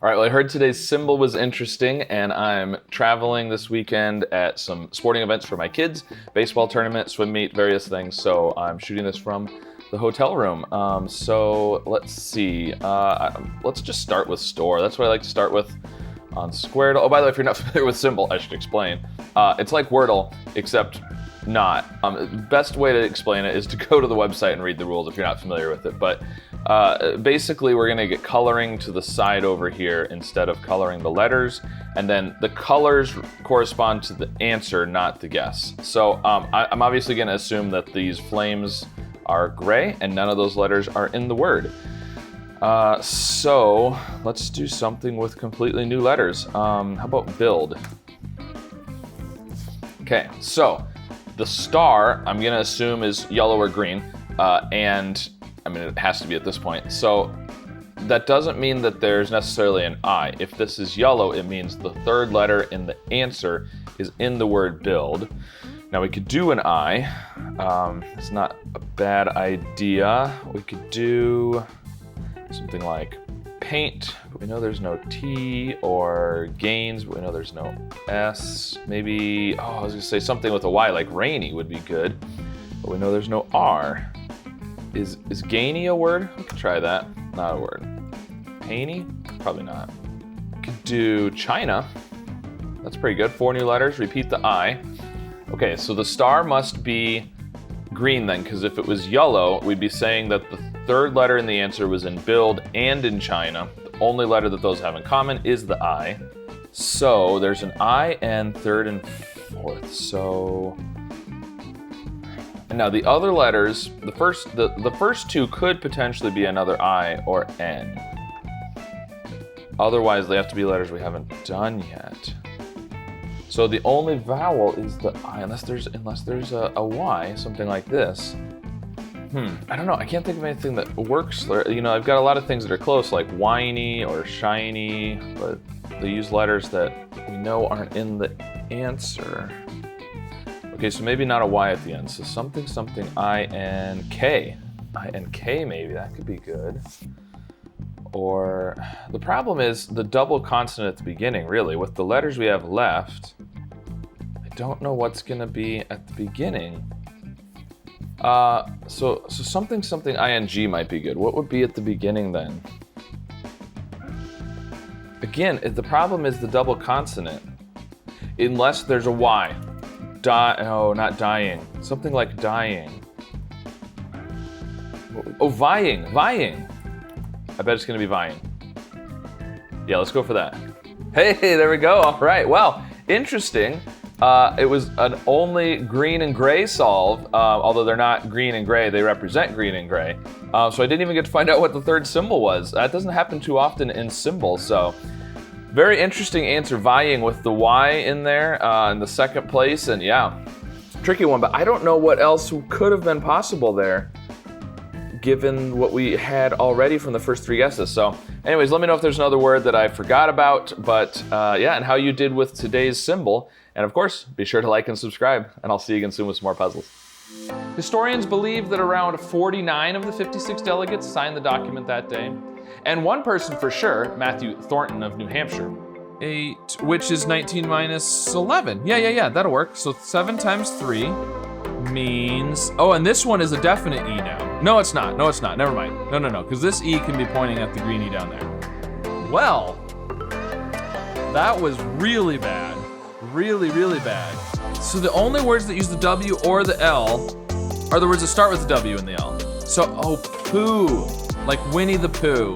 All right, well, I heard today's Symble was interesting, and I'm traveling this weekend at some sporting events for my kids, baseball tournament, swim meet, various things, so I'm shooting this from the hotel room. So let's see, let's just start with store. That's what I like to start with on Squaredle. Oh, by the way, if you're not familiar with Symble, I should explain. It's like Wordle, except not. Best way to explain it is to go to the website and read the rules if you're not familiar with it, but basically, we're gonna get coloring to the side over here instead of coloring the letters, and then the colors correspond to the answer, not the guess. So I'm obviously gonna assume that these flames are gray and none of those letters are in the word. So let's do something with completely new letters. How about build? Okay, so the star I'm gonna assume is yellow or green, and I mean, it has to be at this point. So that doesn't mean that there's necessarily an I. If this is yellow, it means the third letter in the answer is in the word build. Now we could do an I. It's not a bad idea. We could do something like paint, but we know there's no T, or gains, but we know there's no S. Maybe, I was gonna say something with a Y, like rainy would be good, but we know there's no R. Is gainy a word? We could try that. Not a word. Painty? Probably not. We could do China. That's pretty good. 4 new letters. Repeat the I. Okay, so the star must be green then, because if it was yellow, we'd be saying that the third letter in the answer was in build and in China. The only letter that those have in common is the I. So there's an I and third and fourth. So now the other letters, the first two could potentially be another I or N. Otherwise, they have to be letters we haven't done yet. So the only vowel is the I, unless there's a Y, something like this. I don't know. I can't think of anything that works. You know, I've got a lot of things that are close, like whiny or shiny, but they use letters that we know aren't in the answer. Okay, so maybe not a Y at the end. So something, I-N-K. I-N-K maybe, that could be good. Or the problem is the double consonant at the beginning, really. With the letters we have left, I don't know what's gonna be at the beginning. So something, ing might be good. What would be at the beginning then? Again, the problem is the double consonant. Unless there's a Y. No, not dying. Something like dying. Oh, vying. I bet it's gonna be vying. Yeah, let's go for that. Hey, there we go. All right, well, interesting. It was an only green and gray solve, although they're not green and gray, they represent green and gray. So I didn't even get to find out what the third symbol was. That doesn't happen too often in Symble, so. Very interesting answer, vying with the Y in there in the second place, and yeah, tricky one, but I don't know what else could have been possible there, given what we had already from the first 3 guesses. So anyways, let me know if there's another word that I forgot about, but yeah, and how you did with today's Symble. And of course, be sure to like and subscribe, and I'll see you again soon with some more puzzles. Historians believe that around 49 of the 56 delegates signed the document that day. And one person for sure, Matthew Thornton of New Hampshire. 8, which is 19 minus 11. Yeah, that'll work. So 7 times 3 means, oh, and this one is a definite E now. No, it's not, never mind. No, because this E can be pointing at the green E down there. Well, that was really bad. Really bad. So the only words that use the W or the L are the words that start with the W and the L. So, oh, poo, like Winnie the Pooh.